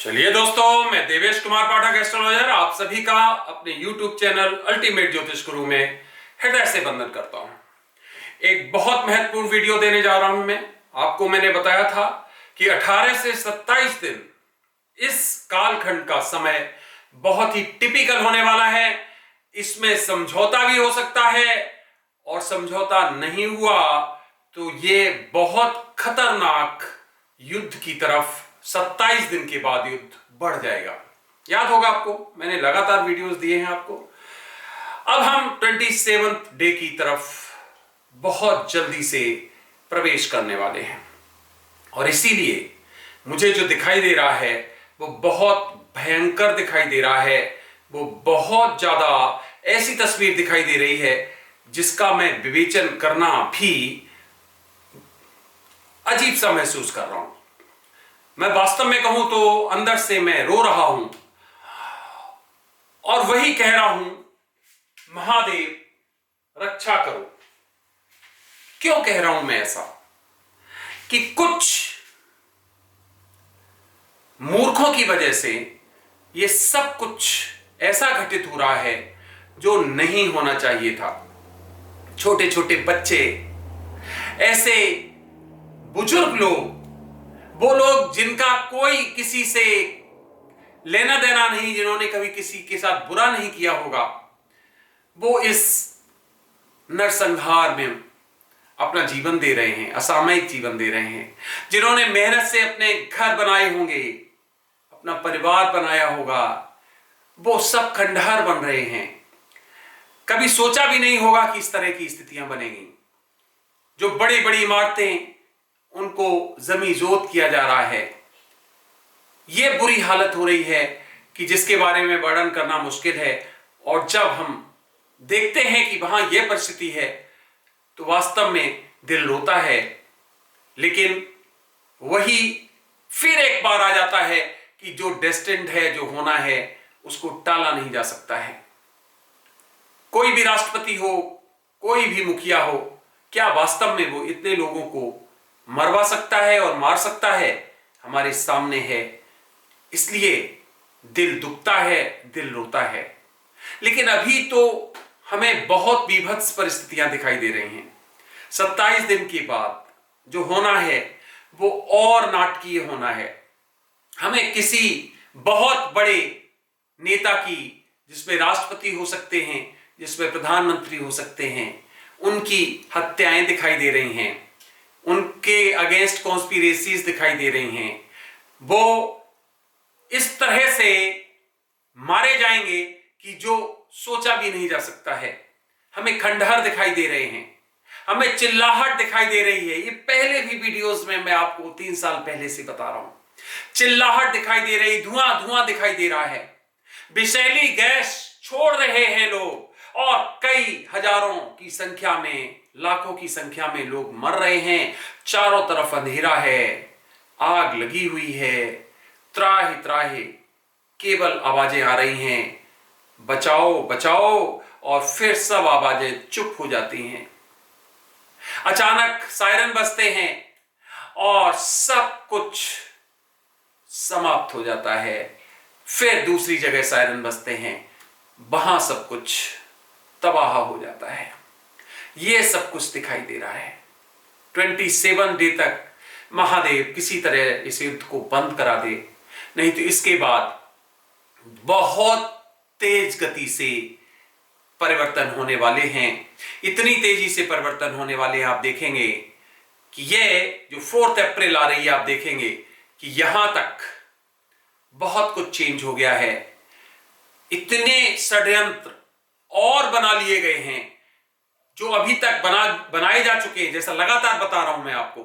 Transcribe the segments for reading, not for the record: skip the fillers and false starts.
चलिए दोस्तों, मैं देवेश कुमार पाठक एस्ट्रोलॉजर आप सभी का अपने YouTube चैनल अल्टीमेट ज्योतिष गुरु में हृदय से वंदन करता हूं। एक बहुत महत्वपूर्ण वीडियो देने जा रहा हूं। आपको मैंने बताया था कि 18 से 27 दिन इस कालखंड का समय बहुत ही टिपिकल होने वाला है। इसमें समझौता भी हो सकता है और समझौता नहीं हुआ तो ये बहुत खतरनाक युद्ध की तरफ 27 दिन के बाद युद्ध बढ़ जाएगा। याद होगा आपको, मैंने लगातार वीडियोस दिए हैं आपको। अब हम 27th डे की तरफ बहुत जल्दी से प्रवेश करने वाले हैं और इसीलिए मुझे जो दिखाई दे रहा है वो बहुत भयंकर दिखाई दे रहा है। वो बहुत ज्यादा ऐसी तस्वीर दिखाई दे रही है जिसका मैं विवेचन करना भी अजीब सा महसूस कर रहा हूं। मैं वास्तव में कहूं तो अंदर से मैं रो रहा हूं और वही कह रहा हूं, महादेव रक्षा करो। क्यों कह रहा हूं मैं ऐसा? कि कुछ मूर्खों की वजह से यह सब कुछ ऐसा घटित हो रहा है जो नहीं होना चाहिए था। छोटे छोटे बच्चे, ऐसे बुजुर्ग लोग, वो लोग जिनका कोई किसी से लेना देना नहीं, जिन्होंने कभी किसी के साथ बुरा नहीं किया होगा, वो इस नरसंहार में अपना जीवन दे रहे हैं, असामयिक जीवन दे रहे हैं। जिन्होंने मेहनत से अपने घर बनाए होंगे, अपना परिवार बनाया होगा, वो सब खंडहर बन रहे हैं। कभी सोचा भी नहीं होगा कि इस तरह की स्थितियां बनेंगी। जो बड़ी बड़ी इमारतें, उनको जमीजोत किया जा रहा है। यह बुरी हालत हो रही है कि जिसके बारे में वर्णन करना मुश्किल है। और जब हम देखते हैं कि वहां यह परिस्थिति है तो वास्तव में दिल रोता है। लेकिन वही फिर एक बार आ जाता है कि जो डेस्टिन्ड है, जो होना है, उसको टाला नहीं जा सकता है। कोई भी राष्ट्रपति हो, कोई भी मुखिया हो, क्या वास्तव में वो इतने लोगों को मरवा सकता है और मार सकता है? हमारे सामने है। इसलिए दिल दुखता है, दिल रोता है। लेकिन अभी तो हमें बहुत बीभत्स परिस्थितियां दिखाई दे रही हैं। 27 दिन के बाद जो होना है वो और नाटकीय होना है। हमें किसी बहुत बड़े नेता की, जिसमें राष्ट्रपति हो सकते हैं, जिसमें प्रधानमंत्री हो सकते हैं, उनकी हत्याएं दिखाई दे रही हैं। उनके अगेंस्ट कॉन्स्पिरेसीज दिखाई दे रही हैं। वो इस तरह से मारे जाएंगे कि जो सोचा भी नहीं जा सकता है। हमें खंडहर दिखाई दे रहे हैं, हमें चिल्लाहट दिखाई दे रही है। ये पहले भी वीडियोस में मैं आपको 3 साल पहले से बता रहा हूं। चिल्लाहट दिखाई दे रही, धुआं धुआं दिखाई दे रहा है। विषैली गैस छोड़ रहे हैं लोग और कई हजारों की संख्या में, लाखों की संख्या में लोग मर रहे हैं। चारों तरफ अंधेरा है, आग लगी हुई है, त्राहि त्राहि केवल आवाजें आ रही हैं, बचाओ बचाओ, और फिर सब आवाजें चुप हो जाती हैं। अचानक सायरन बजते हैं और सब कुछ समाप्त हो जाता है। फिर दूसरी जगह सायरन बजते हैं, वहां सब कुछ तबाह हो जाता है। यह सब कुछ दिखाई दे रहा है। 27 डे तक महादेव किसी तरह इस युद्ध को बंद करा दे, नहीं तो इसके बाद बहुत तेज गति से परिवर्तन होने वाले हैं। इतनी तेजी से परिवर्तन होने वाले हैं, आप देखेंगे कि यह जो 4 अप्रैल आ रही है, आप देखेंगे कि यहां तक बहुत कुछ चेंज हो गया है। इतने षड्यंत्र और बना लिए गए हैं जो अभी तक बनाए जा चुके हैं। जैसा लगातार बता रहा हूं मैं आपको,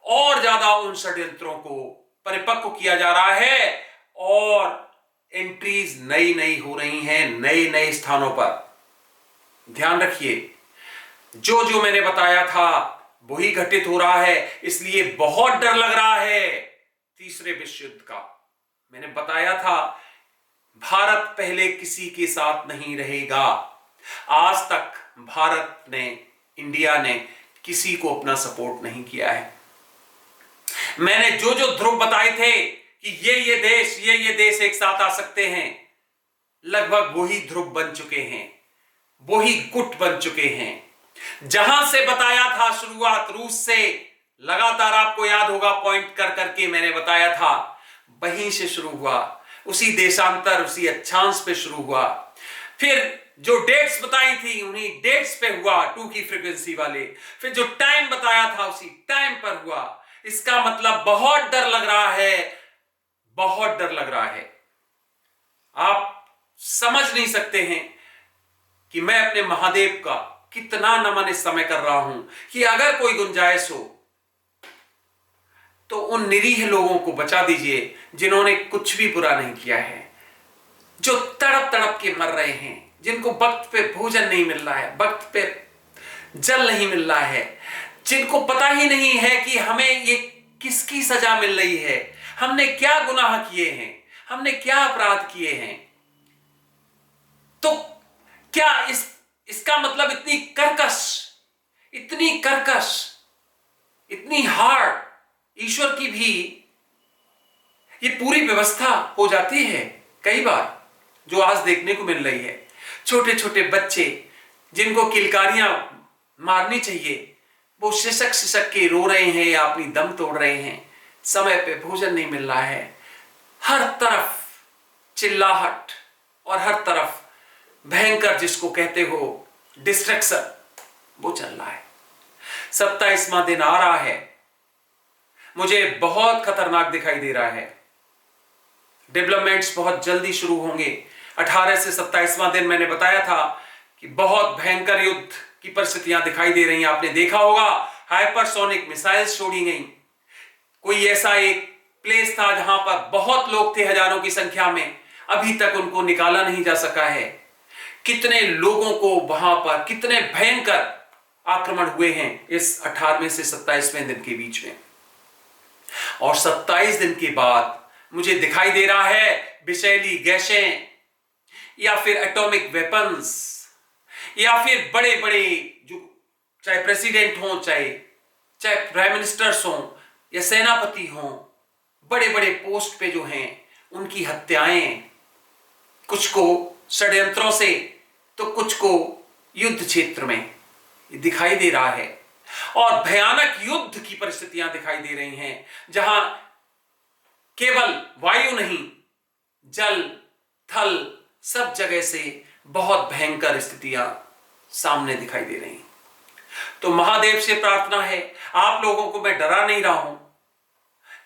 और ज्यादा उन षड्यंत्रों को परिपक्व किया जा रहा है और एंट्रीज नई नई हो रही हैं, नए नए स्थानों पर। ध्यान रखिए, जो जो मैंने बताया था वही घटित हो रहा है। इसलिए बहुत डर लग रहा है तीसरे विश्व युद्ध का। मैंने बताया था भारत पहले किसी के साथ नहीं रहेगा। आज तक भारत ने, इंडिया ने किसी को अपना सपोर्ट नहीं किया है। मैंने जो जो ध्रुव बताए थे कि ये देश एक साथ आ सकते हैं, लगभग वही ध्रुव बन चुके हैं, वही गुट बन चुके हैं। जहां से बताया था शुरुआत रूस से, लगातार आपको याद होगा पॉइंट कर करके मैंने बताया था, वहीं से शुरू हुआ, उसी देशांतर, उसी अक्षांश पे शुरू हुआ। फिर जो डेट्स बताई थी उन्हीं डेट्स पे हुआ, 2 की फ्रीक्वेंसी वाले। फिर जो टाइम बताया था उसी टाइम पर हुआ। इसका मतलब बहुत डर लग रहा है, बहुत डर लग रहा है। आप समझ नहीं सकते हैं कि मैं अपने महादेव का कितना नमन इस समय कर रहा हूं कि अगर कोई गुंजाइश हो तो उन निरीह लोगों को बचा दीजिए जिन्होंने कुछ भी बुरा नहीं किया है, जो तड़प तड़प के मर रहे हैं, जिनको वक्त पे भोजन नहीं मिल रहा है, वक्त पे जल नहीं मिल रहा है, जिनको पता ही नहीं है कि हमें ये किसकी सजा मिल रही है, हमने क्या गुनाह किए हैं, हमने क्या अपराध किए हैं। तो क्या इसका मतलब इतनी कर्कश, इतनी हार्ड ईश्वर की भी ये पूरी व्यवस्था हो जाती है कई बार, जो आज देखने को मिल रही है। छोटे छोटे बच्चे जिनको किलकारियां मारनी चाहिए, वो सिसक के रो रहे हैं या अपनी दम तोड़ रहे हैं, समय पे भोजन नहीं मिल रहा है, हर तरफ चिल्लाहट और हर तरफ भयंकर जिसको कहते हो डिस्ट्रक्शन, वो चल रहा है। 27वां दिन आ रहा है, मुझे बहुत खतरनाक दिखाई दे रहा है। डेवलपमेंट्स बहुत जल्दी शुरू होंगे। 18 से 27वां दिन मैंने बताया था कि बहुत भयंकर युद्ध की परिस्थितियां दिखाई दे रही हैं। आपने देखा होगा हाइपरसोनिक मिसाइल्स छोड़ी गई। कोई ऐसा एक प्लेस था जहां पर बहुत लोग थे, हजारों की संख्या में, अभी तक उनको निकाला नहीं जा सका है। कितने लोगों को वहां पर कितने भयंकर आक्रमण हुए हैं इस 18वें से 27वें दिन के बीच में। और 27 दिन के बाद मुझे दिखाई दे रहा है विषैली गैसें या फिर एटॉमिक वेपन्स या फिर बड़े बड़े जो चाहे प्रेसिडेंट हों, चाहे प्राइम मिनिस्टर्स हों या सेनापति हों, बड़े बड़े पोस्ट पे जो हैं उनकी हत्याएं, कुछ को षड्यंत्रों से तो कुछ को युद्ध क्षेत्र में दिखाई दे रहा है। और भयानक युद्ध की परिस्थितियां दिखाई दे रही हैं, जहां केवल वायु नहीं, जल थल सब जगह से बहुत भयंकर स्थितियां सामने दिखाई दे रही हैं। तो महादेव से प्रार्थना है, आप लोगों को मैं डरा नहीं रहा हूं,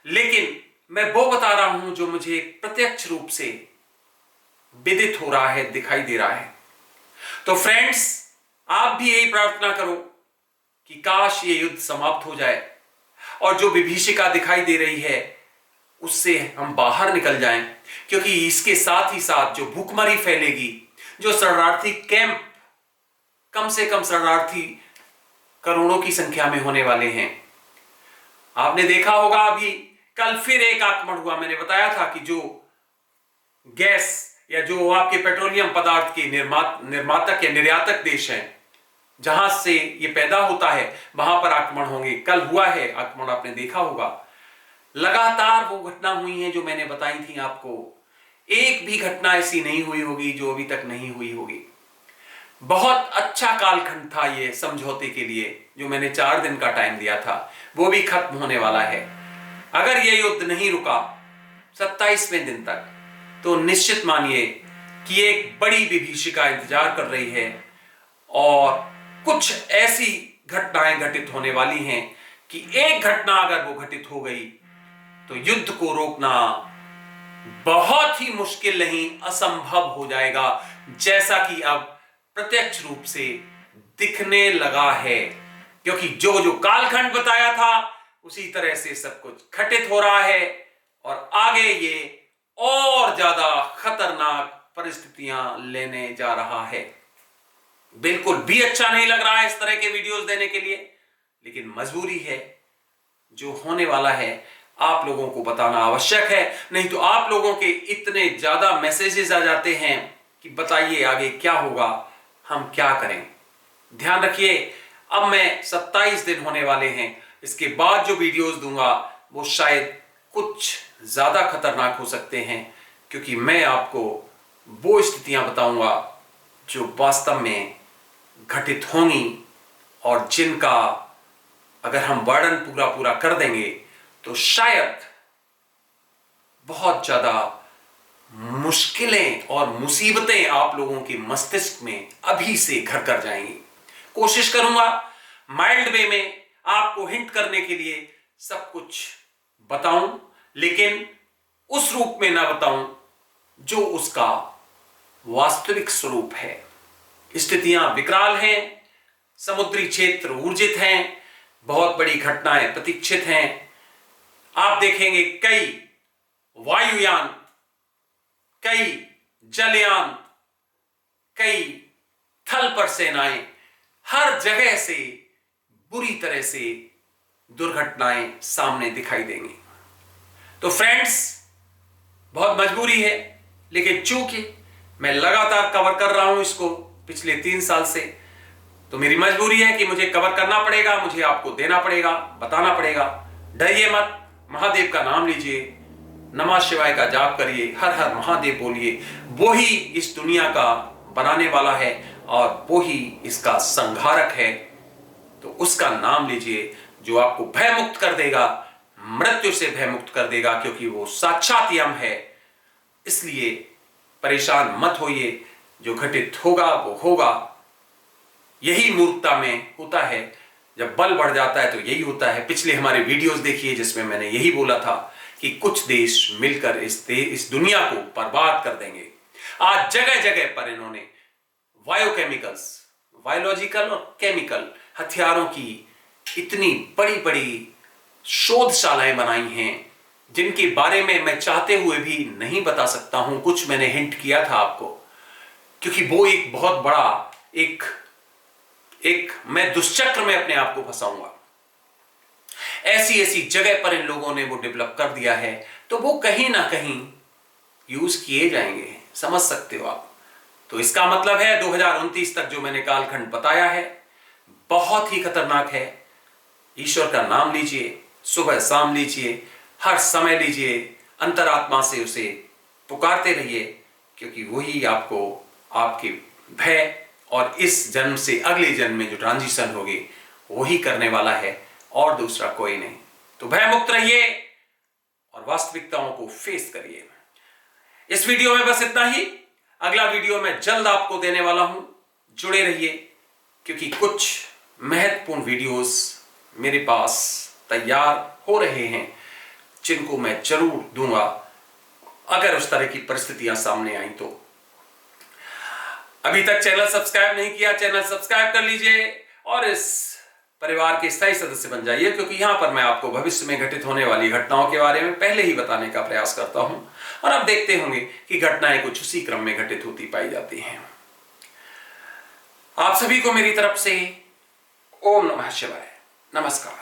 लेकिन मैं वो बता रहा हूं जो मुझे प्रत्यक्ष रूप से विदित हो रहा है, दिखाई दे रहा है। तो फ्रेंड्स, आप भी यही प्रार्थना करो कि काश ये युद्ध समाप्त हो जाए और जो विभीषिका दिखाई दे रही है उससे हम बाहर निकल जाएं, क्योंकि इसके साथ ही साथ जो भूखमरी फैलेगी, जो शरणार्थी कैंप, कम से कम शरणार्थी करोड़ों की संख्या में होने वाले हैं। आपने देखा होगा अभी कल फिर एक आक्रमण हुआ। मैंने बताया था कि जो गैस या जो आपके पेट्रोलियम पदार्थ के निर्मातक या निर्यातक देश हैं, जहां से ये पैदा होता है, वहां पर आक्रमण होंगे। कल हुआ है आक्रमण, आपने देखा होगा। लगातार वो घटना हुई है जो मैंने बताई थी आपको। एक भी घटना ऐसी नहीं हुई होगी जो अभी तक नहीं हुई होगी। बहुत अच्छा कालखंड था ये समझौते के लिए, जो मैंने 4 दिन का टाइम दिया था, वो भी खत्म होने वाला है। अगर ये युद्ध नहीं रुका 27वें दिन तक, तो निश्चित मानिए कि एक बड़ी विभीषिका इंतजार कर रही है और कुछ ऐसी घटनाएं घटित होने वाली हैं कि एक घटना अगर वो घटित हो गई तो युद्ध को रोकना बहुत ही मुश्किल नहीं, असंभव हो जाएगा, जैसा कि अब प्रत्यक्ष रूप से दिखने लगा है। क्योंकि जो जो कालखंड बताया था उसी तरह से सब कुछ घटित हो रहा है और आगे ये और ज्यादा खतरनाक परिस्थितियां लेने जा रहा है। बिल्कुल भी अच्छा नहीं लग रहा है इस तरह के वीडियोस देने के लिए, लेकिन मजबूरी है। जो होने वाला है आप लोगों को बताना आवश्यक है, नहीं तो आप लोगों के इतने ज्यादा मैसेजेस आ जाते हैं कि बताइए आगे क्या होगा, हम क्या करें। ध्यान रखिए, अब मैं 27 दिन होने वाले हैं, इसके बाद जो वीडियोस दूंगा वो शायद कुछ ज्यादा खतरनाक हो सकते हैं, क्योंकि मैं आपको वो स्थितियां बताऊंगा जो वास्तव में घटित होंगी और जिनका अगर हम वर्णन पूरा पूरा कर देंगे तो शायद बहुत ज्यादा मुश्किलें और मुसीबतें आप लोगों के मस्तिष्क में अभी से घर कर जाएंगी। कोशिश करूंगा माइल्ड वे में आपको हिंट करने के लिए सब कुछ बताऊं, लेकिन उस रूप में ना बताऊं जो उसका वास्तविक स्वरूप है। स्थितियां विकराल हैं, समुद्री क्षेत्र ऊर्जित हैं, बहुत बड़ी घटनाएं प्रतीक्षित हैं। आप देखेंगे कई वायुयान, कई जलयान, कई थल पर सेनाएं, हर जगह से बुरी तरह से दुर्घटनाएं सामने दिखाई देंगी। तो फ्रेंड्स, बहुत मजबूरी है, लेकिन चूंकि मैं लगातार कवर कर रहा हूं इसको पिछले 3 साल से, तो मेरी मजबूरी है कि मुझे कवर करना पड़ेगा, मुझे आपको देना पड़ेगा, बताना पड़ेगा। डरिए मत, महादेव का नाम लीजिए, नमः शिवाय का जाप करिए, हर हर महादेव बोलिए। वो ही इस दुनिया का बनाने वाला है और वो ही इसका संहारक है। तो उसका नाम लीजिए जो आपको भय मुक्त कर देगा, मृत्यु से भय मुक्त कर देगा, क्योंकि वो साक्षात यम है। इसलिए परेशान मत होइए, जो घटित होगा वो होगा। यही मूर्खता में होता है, जब बल बढ़ जाता है तो यही होता है। पिछले हमारे वीडियोस देखिए जिसमें मैंने यही बोला था कि कुछ देश मिलकर इस दुनिया को बर्बाद कर देंगे। आज जगह जगह पर इन्होंने बायोकेमिकल्स, बायोलॉजिकल और केमिकल हथियारों की इतनी बड़ी बड़ी शोधशालाएं बनाई हैं, जिनके बारे में मैं चाहते हुए भी नहीं बता सकता हूं। कुछ मैंने हिंट किया था आपको, क्योंकि वो एक बहुत बड़ा एक मैं दुष्चक्र में अपने आप को फंसाऊंगा। ऐसी ऐसी जगह पर इन लोगों ने वो डेवलप कर दिया है, तो वो कहीं ना कहीं यूज किए जाएंगे, समझ सकते हो आप। तो इसका मतलब है 2029 तक जो मैंने कालखंड बताया है बहुत ही खतरनाक है। ईश्वर का नाम लीजिए, सुबह शाम लीजिए, हर समय लीजिए, अंतरात्मा से उसे पुकारते रहिए, क्योंकि वही आपको आपके भय और इस जन्म से अगले जन्म में जो ट्रांजिशन होगी वही करने वाला है, और दूसरा कोई नहीं। तो भय मुक्त रहिए और वास्तविकताओं को फेस करिए। इस वीडियो में बस इतना ही। अगला वीडियो मैं जल्द आपको देने वाला हूं, जुड़े रहिए, क्योंकि कुछ महत्वपूर्ण वीडियोस मेरे पास तैयार हो रहे हैं, जिनको मैं जरूर दूंगा अगर उस तरह की परिस्थितियां सामने आई तो। अभी तक चैनल सब्सक्राइब नहीं किया, चैनल सब्सक्राइब कर लीजिए और इस परिवार के स्थायी सदस्य बन जाइए, क्योंकि यहां पर मैं आपको भविष्य में घटित होने वाली घटनाओं के बारे में पहले ही बताने का प्रयास करता हूं, और आप देखते होंगे कि घटनाएं कुछ उसी क्रम में घटित होती पाई जाती हैं। आप सभी को मेरी तरफ से ओम नमः शिवाय, नमस्कार।